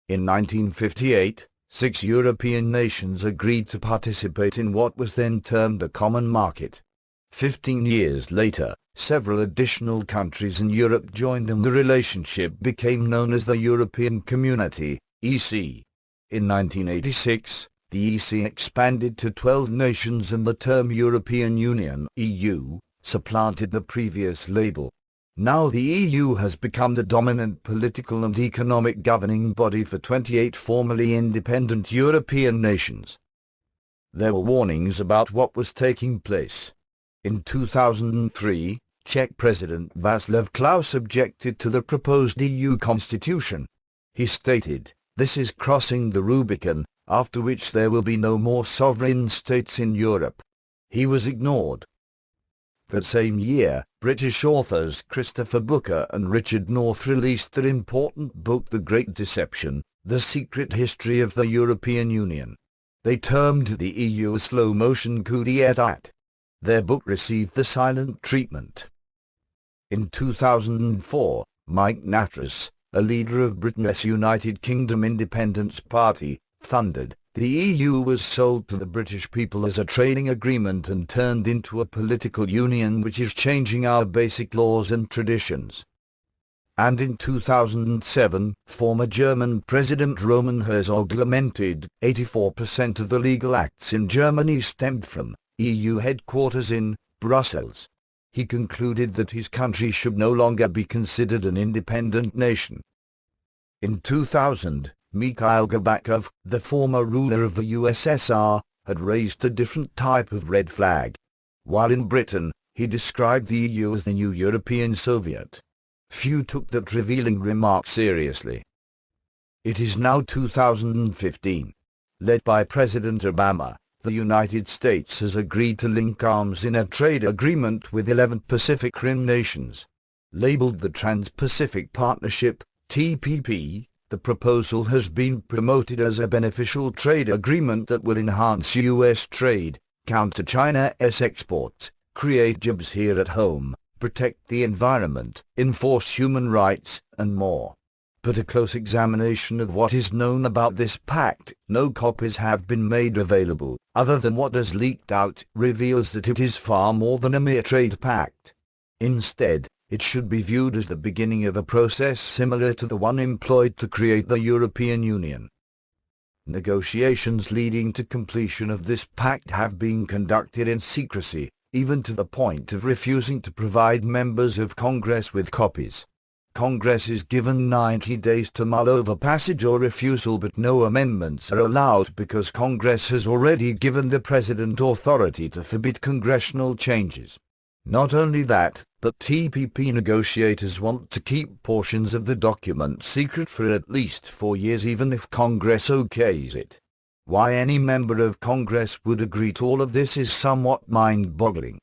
In 1958, 6 European nations agreed to participate in what was then termed the Common Market. 15 years later, several additional countries in Europe joined and the relationship became known as the European Community, EC. In 1986, the EC expanded to 12 nations and the term European Union, EU, supplanted the previous label. Now the EU has become the dominant political and economic governing body for 28 formerly independent European nations. There were warnings about what was taking place. In 2003, Czech President Václav Klaus objected to the proposed EU constitution. He stated, "This is crossing the Rubicon, after which there will be no more sovereign states in Europe." He was ignored. That same year, British authors Christopher Booker and Richard North released their important book The Great Deception, The Secret History of the European Union. They termed the EU a slow-motion coup d'etat. Their book received the silent treatment. In 2004, Mike Nattrass, a leader of Britain's United Kingdom Independence Party, thundered, "The EU was sold to the British people as a trading agreement and turned into a political union which is changing our basic laws and traditions." And in 2007, former German President Roman Herzog lamented, 84% of the legal acts in Germany stemmed from EU headquarters in Brussels. He concluded that his country should no longer be considered an independent nation. In 2000, Mikhail Gorbachev, the former ruler of the USSR, had raised a different type of red flag. While in Britain, he described the EU as the new European Soviet. Few took that revealing remark seriously. It is now 2015. Led by President Obama, the United States has agreed to link arms in a trade agreement with 11 Pacific Rim nations. Labeled the Trans-Pacific Partnership, TPP, the proposal has been promoted as a beneficial trade agreement that will enhance U.S. trade, counter China's exports, create jobs here at home, protect the environment, enforce human rights, and more. But a close examination of what is known about this pact, no copies have been made available, other than what has leaked out, reveals that it is far more than a mere trade pact. Instead, it should be viewed as the beginning of a process similar to the one employed to create the European Union. Negotiations leading to completion of this pact have been conducted in secrecy, even to the point of refusing to provide members of Congress with copies. Congress is given 90 days to mull over passage or refusal, but no amendments are allowed because Congress has already given the President authority to forbid congressional changes. Not only that, but TPP negotiators want to keep portions of the document secret for at least 4 years even if Congress okays it. Why any member of Congress would agree to all of this is somewhat mind-boggling.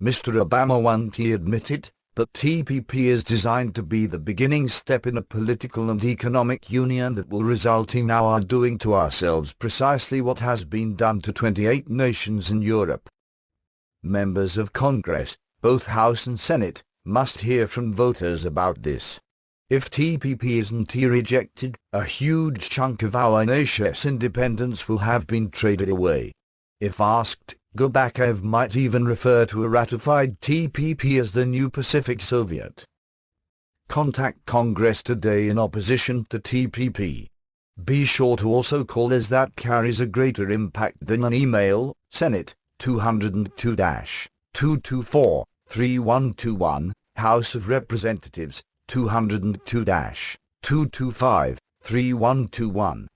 Mr. Obama once admitted, but TPP is designed to be the beginning step in a political and economic union that will result in our doing to ourselves precisely what has been done to 28 nations in Europe. Members of Congress, both House and Senate, must hear from voters about this. If TPP isn't rejected, a huge chunk of our nation's independence will have been traded away. If asked, Gorbachev might even refer to a ratified TPP as the new Pacific Soviet. Contact Congress today in opposition to TPP. Be sure to also call, as that carries a greater impact than an email. Senate 202-224-3121, House of Representatives 202-225-3121.